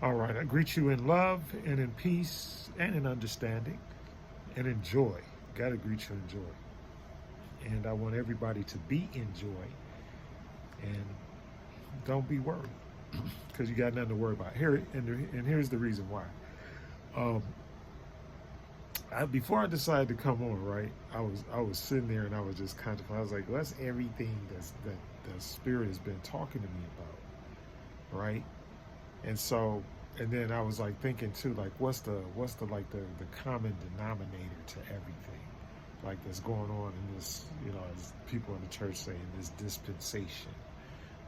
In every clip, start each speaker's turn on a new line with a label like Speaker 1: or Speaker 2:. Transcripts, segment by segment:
Speaker 1: All right, I greet you in love and in peace and in understanding and in joy. Got to greet you in joy. And I want everybody to be in joy and don't be worried because you got nothing to worry about. And here's the reason why. Um, before I decided to come on, right, I was sitting there and I was just I was like, that's everything that the Spirit has been talking to me about, right? And so, and then I was like thinking too, like what's the like the common denominator to everything, like that's going on in this, as people in the church say, in this dispensation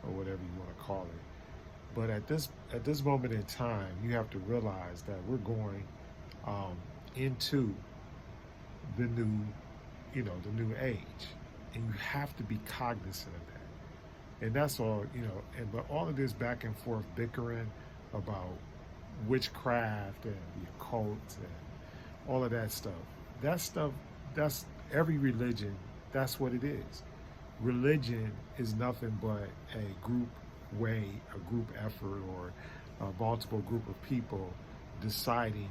Speaker 1: or whatever you want to call it. But at this moment in time, you have to realize that we're going um, into the new, the new age, and you have to be cognizant of that. And that's all, And but all of this back and forth bickering about witchcraft and the occult and all of that stuff. That stuff, that's every religion. That's what it is. Religion is nothing but a group way, a group effort, or a multiple group of people deciding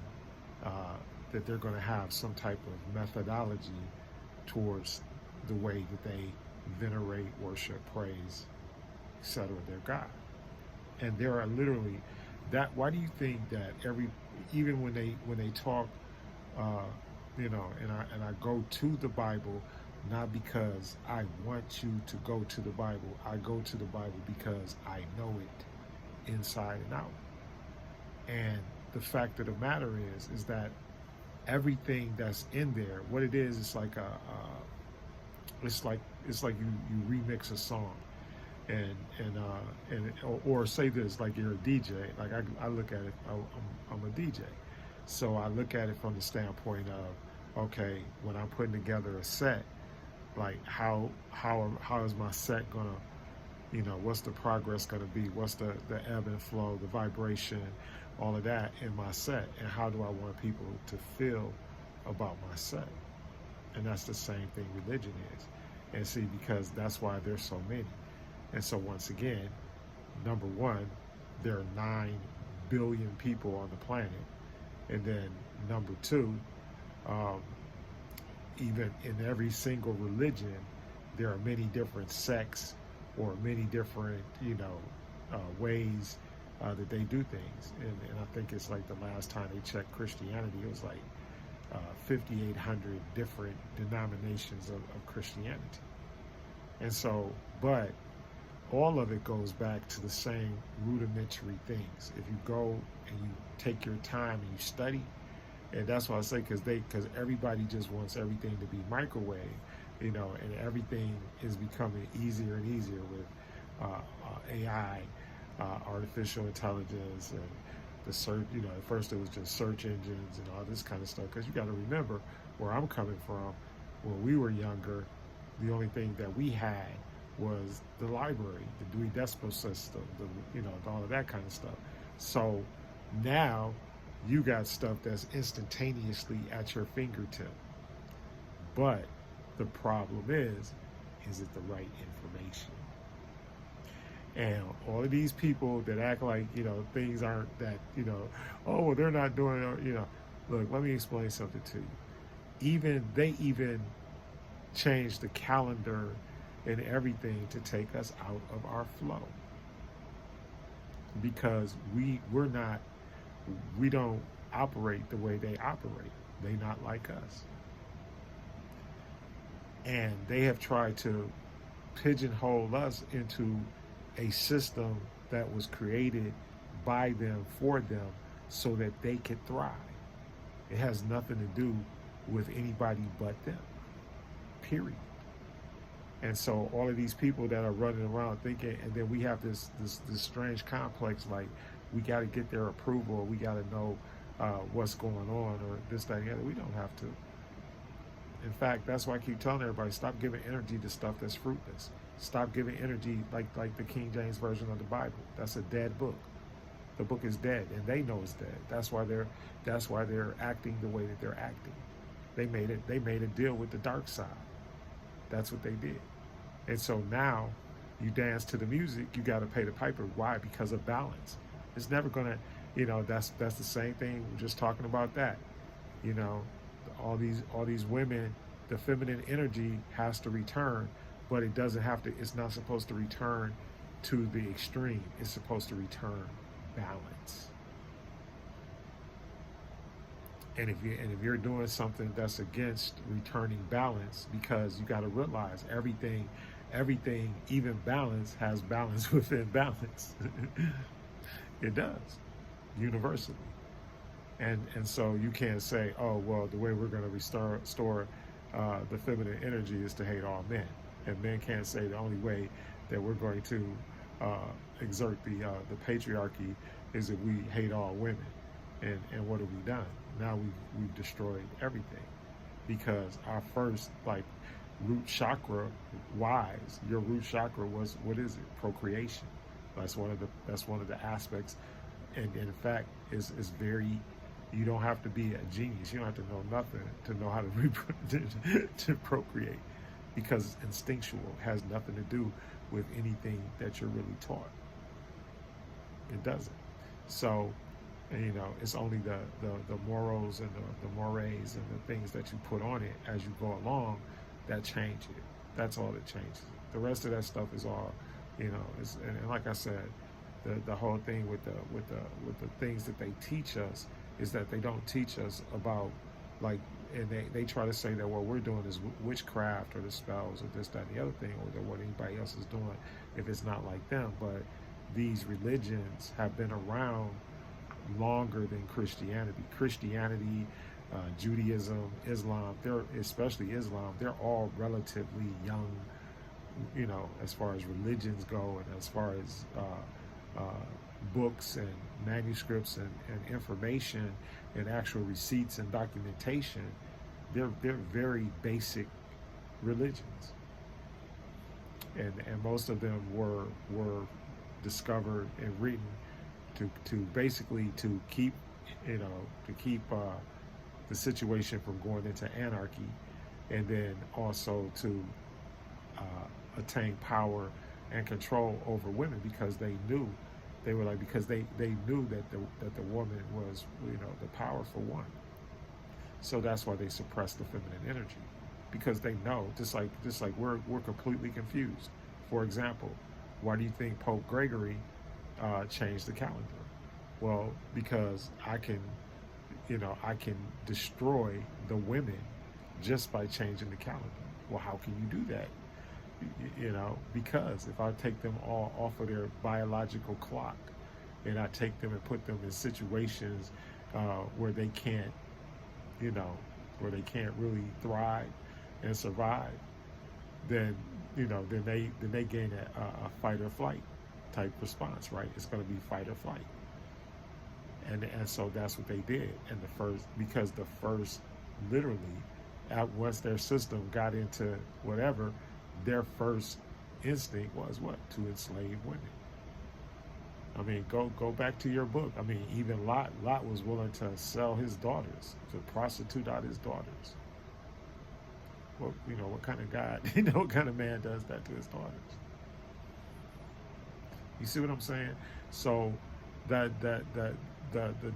Speaker 1: that they're going to have some type of methodology towards the way that they venerate, worship, praise, etc. their God. And there are literally that. Why do you think that even when they talk, and I go to the Bible, not because I want you to go to the Bible. I go to the Bible because I know it inside and out. And the fact of the matter is that everything that's in there, what it is, it's like it's like you remix a song, or say this, like you're a DJ. Like I look at it, I'm a DJ, so I look at it from the standpoint of, okay, when I'm putting together a set, like how is my set gonna, what's the progress gonna be? What's the ebb and flow, the vibration, all of that in my set, and how do I want people to feel about my set? And that's the same thing religion is. And see, because that's why there's so many. And so once again, number one, there are 9 billion people on the planet. And then number two, even in every single religion, there are many different sects or many different, ways that they do things. And I think it's like the last time they checked Christianity, it was like 5,800 different denominations of Christianity. And so, but all of it goes back to the same rudimentary things. If you go and you take your time and you study, and that's why I say, because everybody just wants everything to be microwave, and everything is becoming easier and easier with AI, artificial intelligence, and the search. At first it was just search engines and all this kind of stuff. Because you got to remember where I'm coming from. When we were younger, the only thing that we had was the library, the Dewey Decimal System, all of that kind of stuff. So now you got stuff that's instantaneously at your fingertip. But the problem is it the right information? And all of these people that act like, things aren't that, oh, well, they're not doing it, Look, let me explain something to you. They even changed the calendar and everything to take us out of our flow. Because we don't operate the way they operate. They not like us. And they have tried to pigeonhole us into a system that was created by them, for them, so that they could thrive. It has nothing to do with anybody but them, period. And so all of these people that are running around thinking, and then we have this strange complex, like we got to get their approval, or we got to know what's going on, or this, that, and the other. We don't have to. In fact, that's why I keep telling everybody, stop giving energy to stuff that's fruitless. Stop giving energy like the King James Version of the Bible. That's a dead book. The book is dead, and they know it's dead. That's why they're acting the way that they're acting. They made a deal with the dark side. That's what they did. And so now you dance to the music, you got to pay the piper. Why? Because of balance. It's never gonna, That's the same thing. We're just talking about that. You know, all these women, the feminine energy has to return, but it doesn't have to. It's not supposed to return to the extreme. It's supposed to return balance. And if you're doing something that's against returning balance, because you got to realize everything, even balance has balance within balance. It does, universally. And so you can't say, oh well, the way we're going to restore the feminine energy is to hate all men, and men can't say the only way that we're going to exert the patriarchy is if we hate all women. And what have we done? Now we've destroyed everything, because our first root chakra wise, your root chakra was, what is it? Procreation. That's one of the aspects, and in fact is very. You don't have to be a genius. You don't have to know nothing to know how to to procreate, because it's instinctual. It has nothing to do with anything that you're really taught. It doesn't. So, it's only the morals and the mores and the things that you put on it as you go along that change it. That's all that changes it. The rest of that stuff is all, and like I said, the whole thing with the things that they teach us is that they don't teach us about, and they try to say that what we're doing is witchcraft or the spells or this, that, and the other thing, or that what anybody else is doing if it's not like them. But these religions have been around longer than Christianity, Judaism, Islam, especially Islam, they're all relatively young, as far as religions go, and as far as books and manuscripts and information and actual receipts and documentation. They're very basic religions, and most of them were discovered and written to basically to keep the situation from going into anarchy, and then also to attain power and control over women, because they knew they knew that the woman was the powerful one. So that's why they suppress the feminine energy, because they know, just like we're completely confused. For example, why do you think Pope Gregory changed the calendar? Well, because I can destroy the women just by changing the calendar. Well, how can you do that? Because if I take them all off of their biological clock, and I take them and put them in situations where they can't, really thrive and survive, then they gain a fight or flight type response, right? It's going to be fight or flight. And so that's what they did. And because the first, literally, once their system got into whatever, their first instinct was what? To enslave women. I mean, go back to your book. I mean, even Lot was willing to sell his daughters, to prostitute out his daughters. Well, what kind of God, what kind of man does that to his daughters? You see what I'm saying? So the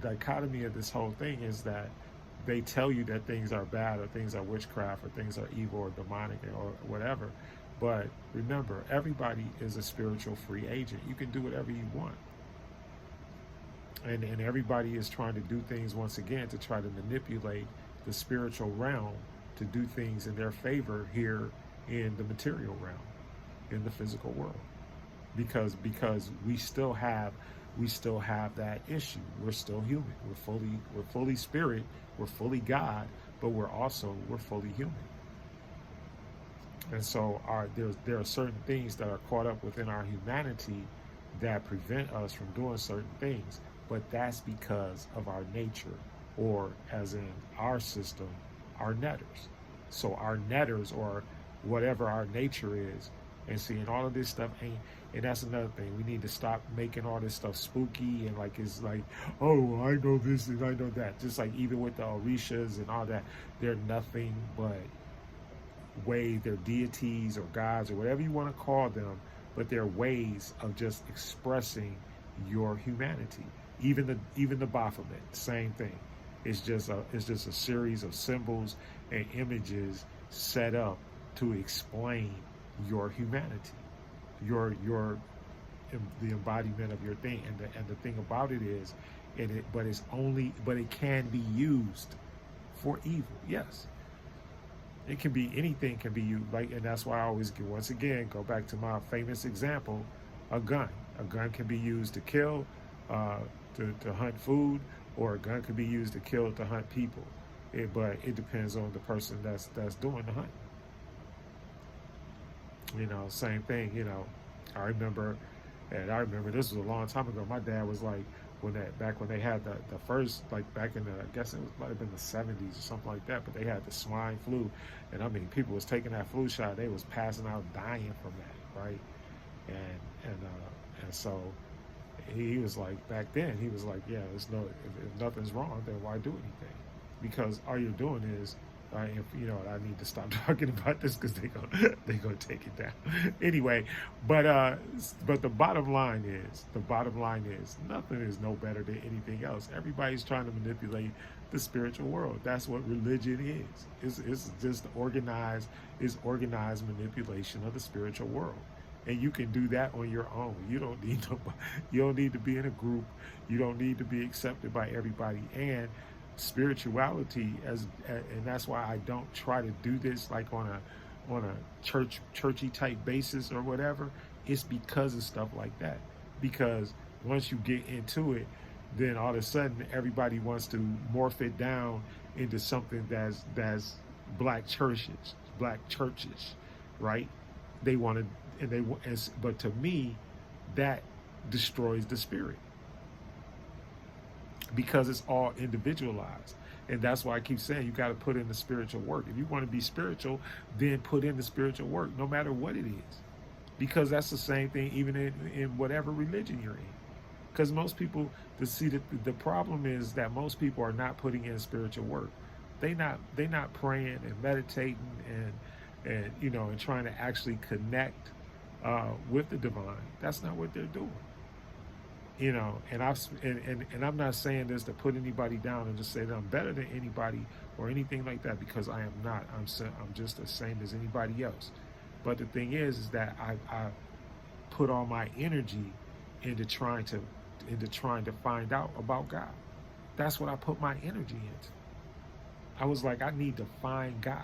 Speaker 1: dichotomy of this whole thing is that they tell you that things are bad, or things are witchcraft, or things are evil or demonic or whatever. But remember, everybody is a spiritual free agent. You can do whatever you want. And everybody is trying to do things, once again, to try to manipulate the spiritual realm to do things in their favor here in the material realm, in the physical world. Because we still have that issue. Are still human. We're fully spirit, we're fully God, but we're fully human. And so there are certain things that are caught up within our humanity that prevent us from doing certain things. But that's because of our nature, or as in our system, our netters. So our netters, or whatever our nature is, and seeing all of this stuff ain't, and that's another thing. We need to stop making all this stuff spooky and it's like, oh, I know this and I know that. Just like even with the Orishas and all that, they're nothing but they're deities or gods or whatever you want to call them, but they're ways of just expressing your humanity. Even the Baphomet, same thing. It's just a series of symbols and images set up to explain your humanity, your the embodiment of your thing. And the thing about it is, but it can be used for evil. Yes, it can be, anything can be used. Like, and that's why I always once again go back to my famous example, a gun. A gun can be used to kill, to hunt food, or a gun can be used to kill, to hunt people. But it depends on the person that's doing the hunt. Same thing. I remember this was a long time ago. My dad was like, back when they had the first, like back in the, I guess it might have been the 70s or something like that, but they had the swine flu, and I mean, people was taking that flu shot, they was passing out, dying from that, right? And so he was like, back then he was like, yeah, if nothing's wrong, then why do anything? Because all you're doing is, I need to stop talking about this because they gonna take it down anyway. But the bottom line is nothing is no better than anything else. Everybody's trying to manipulate the spiritual world. That's what religion is. It's just organized manipulation of the spiritual world. And you can do that on your own. You don't need nobody. You don't need to be in a group. You don't need to be accepted by everybody. And spirituality, and that's why I don't try to do this like on a churchy type basis or whatever. It's because of stuff like that. Because once you get into it, then all of a sudden everybody wants to morph it down into something that's black churches, right? They want to, but to me, that destroys the spirit. Because it's all individualized. And that's why I keep saying you got to put in the spiritual work. If you want to be spiritual, then put in the spiritual work, no matter what it is. Because that's the same thing even in whatever religion you're in. Because most people, the problem is that most people are not putting in spiritual work. They're not praying and meditating and trying to actually connect with the divine. That's not what they're doing. And I'm not saying this to put anybody down and just say that I'm better than anybody or anything like that, because I am not. I'm just the same as anybody else. But the thing is that I put all my energy into trying to find out about God. That's what I put my energy into. I was like, I need to find God.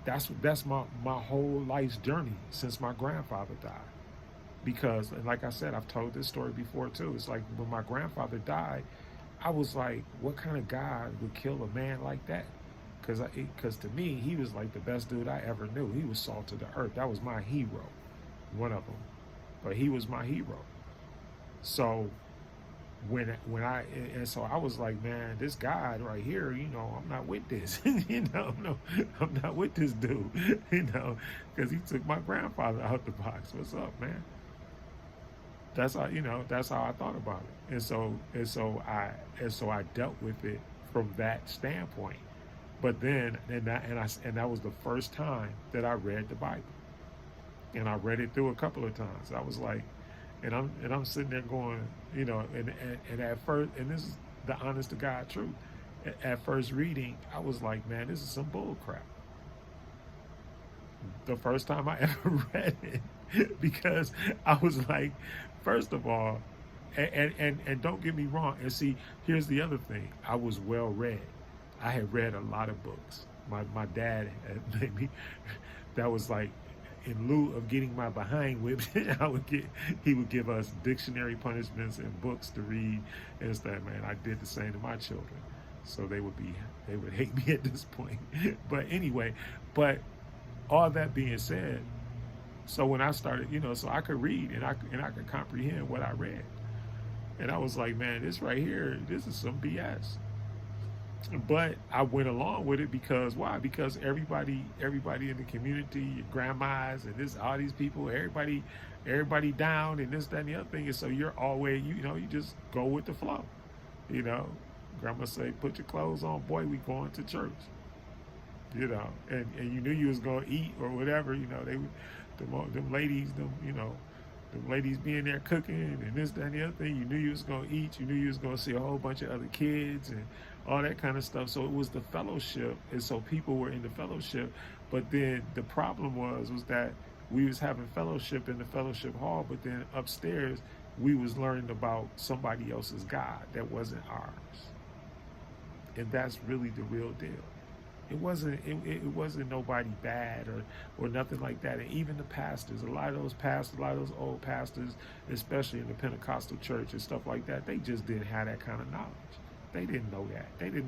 Speaker 1: That's my whole life's journey since my grandfather died. Because, and like I said, I've told this story before too. It's like when my grandfather died, I was like, what kind of God would kill a man like that? Because to me, he was like the best dude I ever knew. He was salt of the earth. That was my hero, one of them. But he was my hero. So so I was like, man, this God right here, I'm not with this. No, I'm not with this dude. Because he took my grandfather out the box. What's up, man? That's how I thought about it. And so I dealt with it from that standpoint. But then and that was the first time that I read the Bible. And I read it through a couple of times. I was like, and I'm sitting there going, and at first, and this is the honest to God truth, at first reading, I was like, man, this is some bull crap. The first time I ever read it, because I was like, first of all, and don't get me wrong, and see, here's the other thing, I was well read. I had read a lot of books. My dad had made me, that was like, in lieu of getting my behind whipped, he would give us dictionary punishments and books to read and stuff. Man, I did the same to my children, so they would hate me at this point. But anyway, all that being said, so when I started, so I could read and I could comprehend what I read, and I was like, man, this right here, this is some BS. But I went along with it because why? Because everybody in the community, your grandmas and all these people, everybody down and this, that, and the other thing. And so you're always, you just go with the flow. Grandma say, put your clothes on, boy, we going to church. And you knew you was gonna eat or whatever. Them ladies, the ladies being there cooking and this, that, and the other thing. You knew you was going to eat. You knew you was going to see a whole bunch of other kids and all that kind of stuff. So it was the fellowship. And so people were in the fellowship. But then the problem was that we was having fellowship in the fellowship hall, but then upstairs we was learning about somebody else's God that wasn't ours. And that's really the real deal. It wasn't nobody bad or nothing like that. And even the pastors, a lot of those old pastors, especially in the Pentecostal church and stuff like that, they just didn't have that kind of knowledge. They didn't know that. They didn't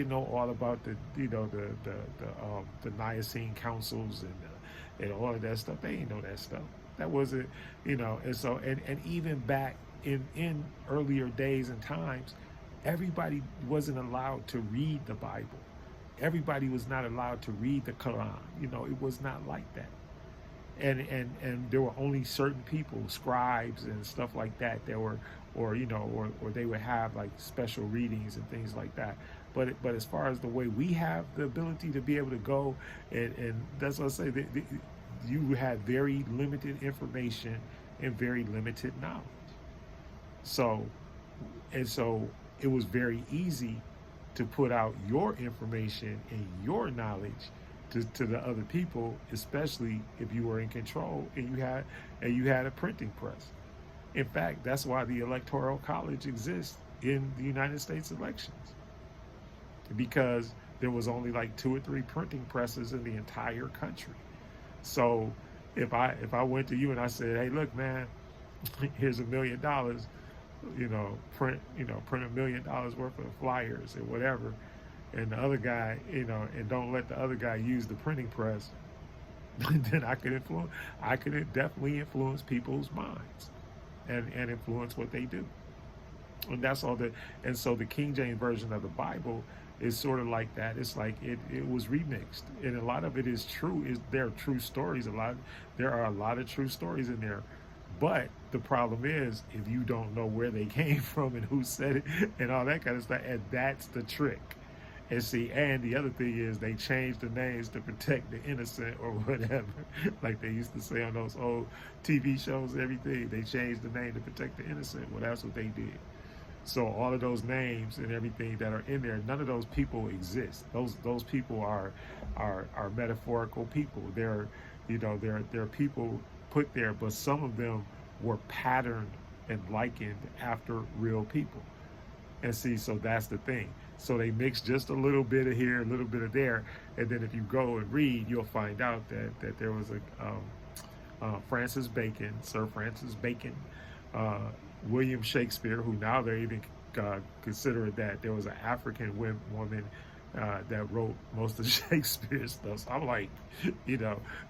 Speaker 1: know all about the Nicene councils and all of that stuff. They didn't know that stuff. That wasn't, and so and even back in earlier days and times, everybody wasn't allowed to read the Bible. Everybody was not allowed to read the Quran. It was not like that. And there were only certain people, scribes and stuff like that were, or they would have like special readings and things like that. But as far as the way we have the ability to be able to go, and that's what I say, you had very limited information and very limited knowledge. So it was very easy to put out your information and your knowledge to the other people, especially if you were in control and you had a printing press. In fact, that's why the Electoral College exists in the United States elections, because there was only like 2 or 3 printing presses in the entire country. So if I went to you and I said, hey, look, man, here's $1 million, print $1 million worth of flyers or whatever, and the other guy, and don't let the other guy use the printing press, then I could definitely influence people's minds and influence what they do. And that's all and so the King James Version of the Bible is sort of like that. It's like it was remixed, and a lot of it is true. There are true stories. There are a lot of true stories in there. But the problem is, if you don't know where they came from and who said it and all that kind of stuff, and that's the trick. And see, and the other thing is they changed the names to protect the innocent or whatever, like they used to say on those old TV shows and everything. They changed the name to protect the innocent. Well, that's what they did. So all of those names and everything that are in there, none of those people exist. Those people are metaphorical people. They're people put there, but some of them were patterned and likened after real people. And see, so that's the thing. So they mix just a little bit of here, a little bit of there, and then if you go and read, you'll find out that there was Sir Francis Bacon, William Shakespeare, who now they're even considering that there was an African woman that wrote most of Shakespeare's stuff. So I'm like,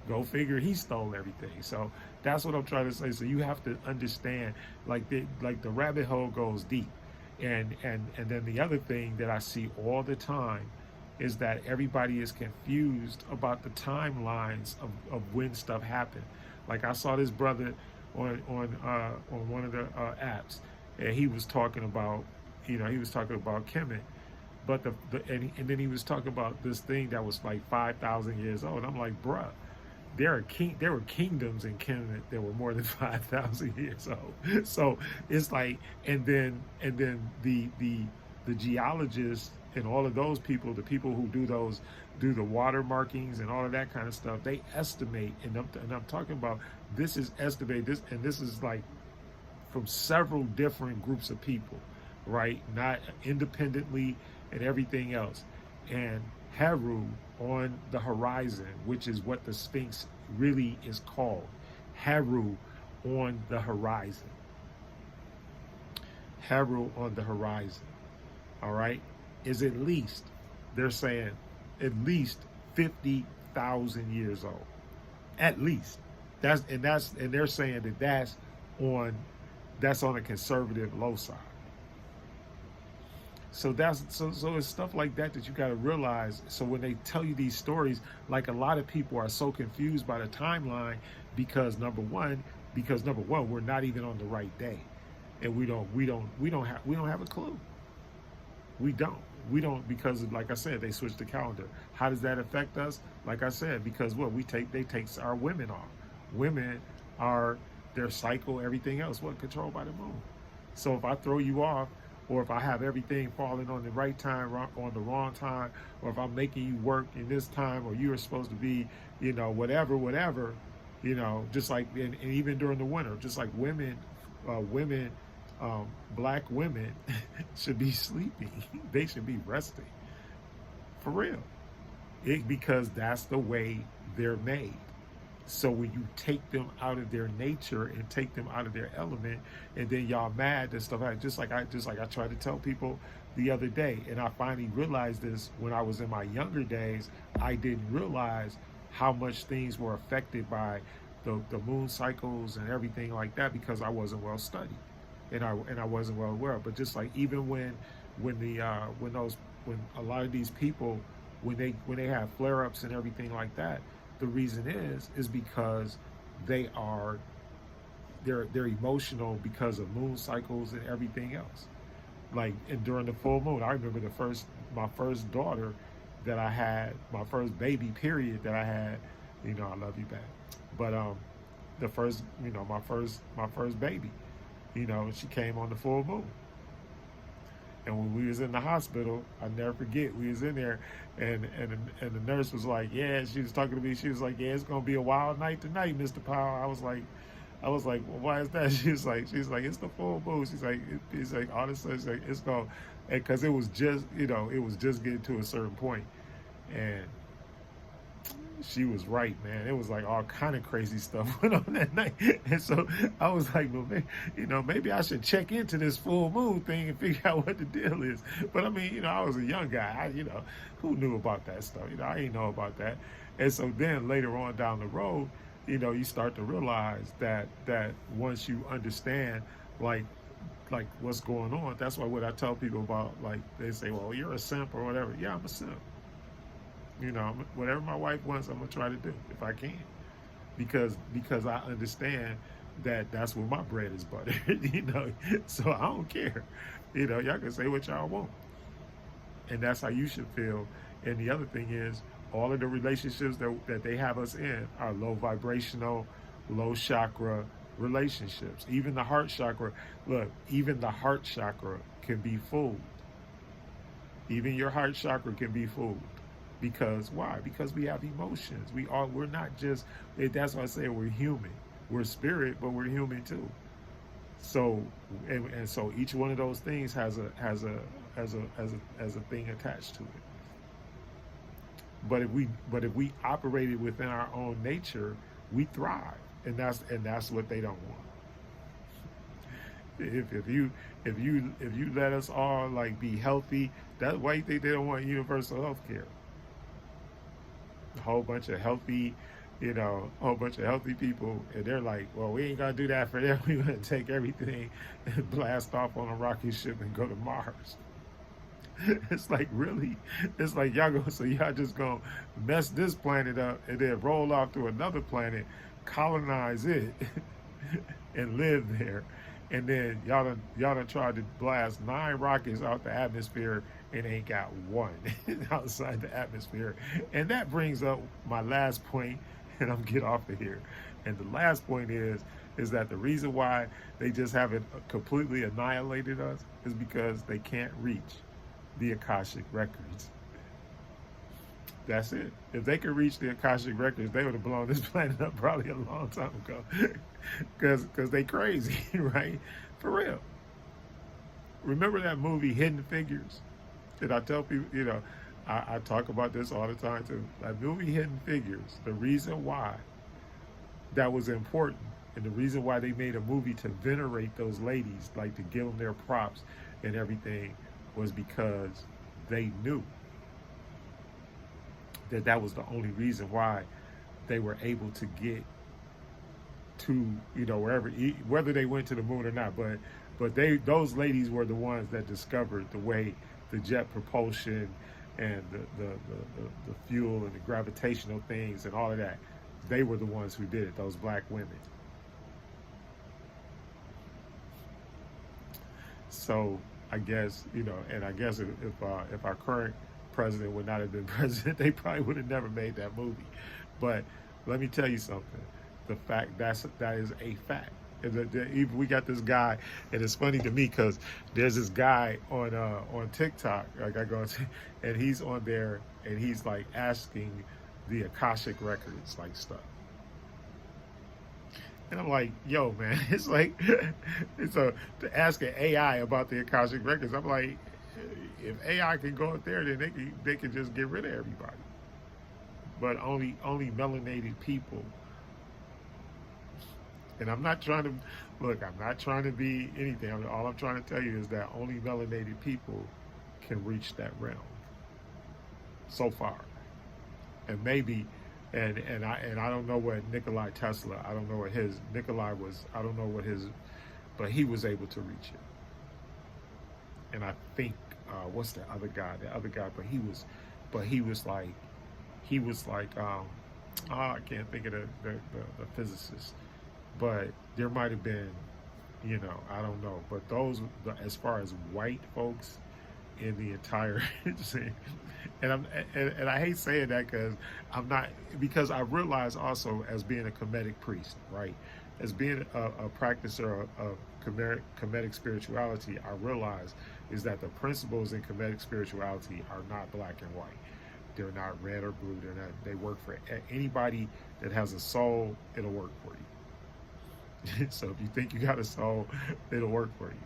Speaker 1: go figure, he stole everything. So that's what I'm trying to say. So you have to understand, like the rabbit hole goes deep. And then the other thing that I see all the time is that everybody is confused about the timelines of when stuff happened. Like I saw this brother on one of the apps, and he was talking about Kemet, but and then he was talking about this thing that was like 5,000 years old. I'm like, bruh, there were kingdoms in Kemet that were more than 5,000 years old. So it's like, and then the geologists and all of those people, the people who do the water markings and all of that kind of stuff, they estimate, and I'm talking about, this is estimated, this is like from several different groups of people, right? Not independently and everything else. And Heru on the horizon, which is what the Sphinx really is called. Heru on the horizon. Heru on the horizon. All right? Is at least, they're saying, at least 50,000 years old. At least. And they're saying that's on a conservative low side. So it's stuff like that you got to realize. So when they tell you these stories, like a lot of people are so confused by the timeline because number one, we're not even on the right day, and we don't have a clue. We don't because, like I said, they switched the calendar. How does that affect us? Like I said, because they take our women off. Women are their cycle, everything else wasn't controlled by the moon. So if I throw you off, or if I have everything falling on the right time, on the wrong time, or if I'm making you work in this time, or you are supposed to be, whatever, just like, and even during the winter, just like women, black women should be sleeping. They should be resting, for real. Because that's the way they're made. So when you take them out of their nature and take them out of their element, and then y'all mad and stuff, just like I tried to tell people the other day, and I finally realized this when I was in my younger days. I didn't realize how much things were affected by the moon cycles and everything like that, because I wasn't well studied, and I wasn't well aware. But just like even when a lot of these people, when they have flare-ups and everything like that, the reason is because they're emotional because of moon cycles and everything else. Like, and during the full moon, I remember my first daughter that I had, my first baby period that I had. I love you back. But the first, my first baby, she came on the full moon. And when we was in the hospital, I never forget, we was in there, and the nurse was like, yeah, she was talking to me. She was like, yeah, it's gonna be a wild night tonight, Mr. Powell. I was like, well, why is that? She's like, it's the full moon. She's like, all this stuff. She's like, it's gonna, because it was just, it was just getting to a certain point, and she was right, man. It was like all kind of crazy stuff went on that night. And so I was like, well, maybe I should check into this full moon thing and figure out what the deal is. But I mean, I was a young guy. Who knew about that stuff? I didn't know about that. And so then later on down the road, you start to realize that once you understand, like what's going on. That's why what I tell people about, like, they say, well, you're a simp or whatever. Yeah, I'm a simp. Whatever my wife wants, I'm gonna try to do if I can, because I understand that that's where my bread is buttered. So I don't care. Y'all can say what y'all want, and that's how you should feel. And the other thing is, all of the relationships that they have us in are low vibrational, low chakra relationships. Even the heart chakra. Look, even the heart chakra can be fooled. Even your heart chakra can be fooled. Because why? Because we have emotions. We're not just, that's why I say we're human. We're spirit, but we're human too. So and so each one of those things has a thing attached to it. But if we operated within our own nature, we thrive. And that's what they don't want. If you let us all like be healthy, that's why you think they don't want universal health care. A whole bunch of healthy people, and they're like, well, we ain't gonna do that for them. We're gonna take everything and blast off on a rocket ship and go to Mars. It's like, really? It's like y'all just gonna mess this planet up and then roll off to another planet, colonize it, and live there. And then y'all done tried to blast 9 rockets out the atmosphere and ain't got one outside the atmosphere. And that brings up my last point, and I'm get off of here. And the last point is that the reason why they just haven't completely annihilated us is because they can't reach the Akashic records. That's it. If they could reach the Akashic records, they would have blown this planet up probably a long time ago. Because they crazy, right? For real. Remember that movie Hidden Figures? And I tell people, I talk about this all the time too. That movie Hidden Figures, the reason why that was important, and the reason why they made a movie to venerate those ladies, like to give them their props and everything, was because they knew that was the only reason why they were able to get to, wherever, whether they went to the moon or not. But those ladies were the ones that discovered the way the jet propulsion and the fuel and the gravitational things and all of that. They were the ones who did it, those black women. So I guess, and I guess if our current president would not have been president, they probably would have never made that movie. But let me tell you something. That is a fact. Even we got this guy, and it's funny to me because there's this guy on TikTok. Like I go, and he's on there, and he's like asking the Akashic records like stuff. And I'm like, yo, man, it's like, it's a to ask an AI about the Akashic records. I'm like, if AI can go up there, then they can just get rid of everybody. But only melanated people. And I'm not trying to look. I'm not trying to be anything. All I'm trying to tell you is that only melanated people can reach that realm. So far, and maybe. And I don't know what Nikolai Tesla, I don't know what his, Nikolai was, I don't know what his, but he was able to reach it. And I think, what's the other guy? But he was like, I can't think of the physicist, but there might have been, I don't know. But those, as far as white folks in the entire and I hate saying that because I realize also as being a Kemetic priest, right, as being a practicer of Kemetic spirituality, I realize is that the principles in Kemetic spirituality are not black and white. They're not red or blue. They work for anybody that has a soul. It'll work for you. So if you think you got a soul, it'll work for you.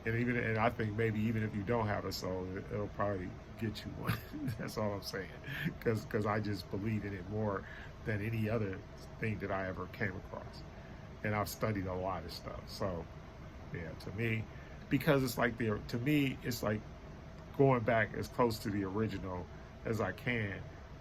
Speaker 1: And I think maybe even if you don't have a soul, it'll probably get you one. That's all I'm saying, because I just believe in it more than any other thing that I ever came across, and I've studied a lot of stuff. So, yeah, to me, because it's like to me, it's like going back as close to the original as I can,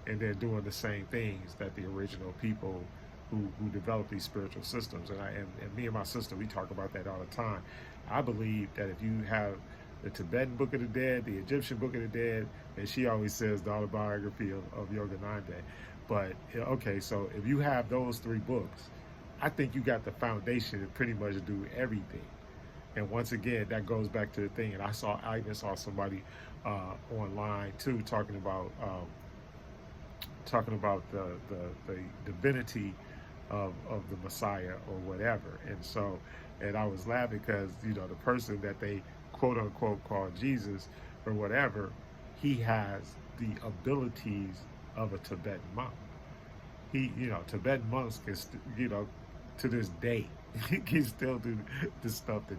Speaker 1: and then doing the same things that the original people who developed these spiritual systems. And me and my sister, we talk about that all the time. I believe that if you have the Tibetan Book of the Dead, the Egyptian Book of the Dead, and she always says the autobiography of Yogananda. But, okay, so if you have those three books, I think you got the foundation to pretty much do everything. And once again, that goes back to the thing. And I even saw somebody online too talking about the divinity of the Messiah or whatever. And I was laughing because, the person that they quote unquote call Jesus or whatever, he has the abilities of a Tibetan monk. Tibetan monks can, to this day, can still do the stuff that,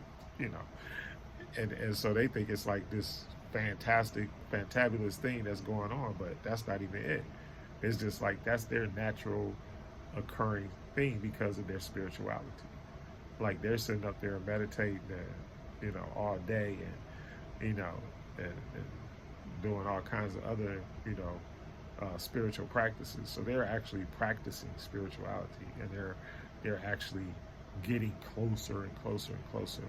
Speaker 1: and so they think it's like this fantabulous thing that's going on, but that's not even it. It's just like that's their natural occurring thing because of their spirituality. Like they're sitting up there meditating, all day, and doing all kinds of other, spiritual practices. So they're actually practicing spirituality, and they're actually getting closer and closer and closer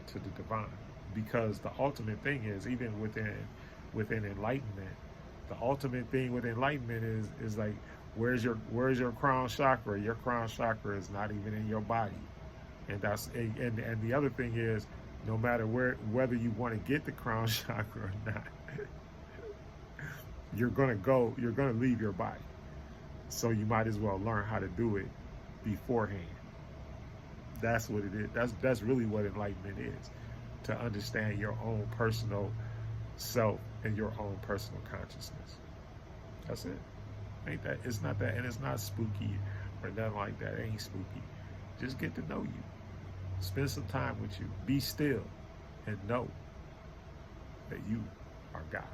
Speaker 1: to the divine. Because the ultimate thing is, even within enlightenment, the ultimate thing with enlightenment is like, where's your crown chakra? Your crown chakra is not even in your body. And and the other thing is, no matter whether you want to get the crown chakra or not, you're gonna leave your body. So you might as well learn how to do it beforehand. That's what it is. That's really what enlightenment is. To understand your own personal self and your own personal consciousness. That's it. Ain't that? It's not that, and it's not spooky or nothing like that. It ain't spooky. Just get to know you. Spend some time with you. Be still and know that you are God.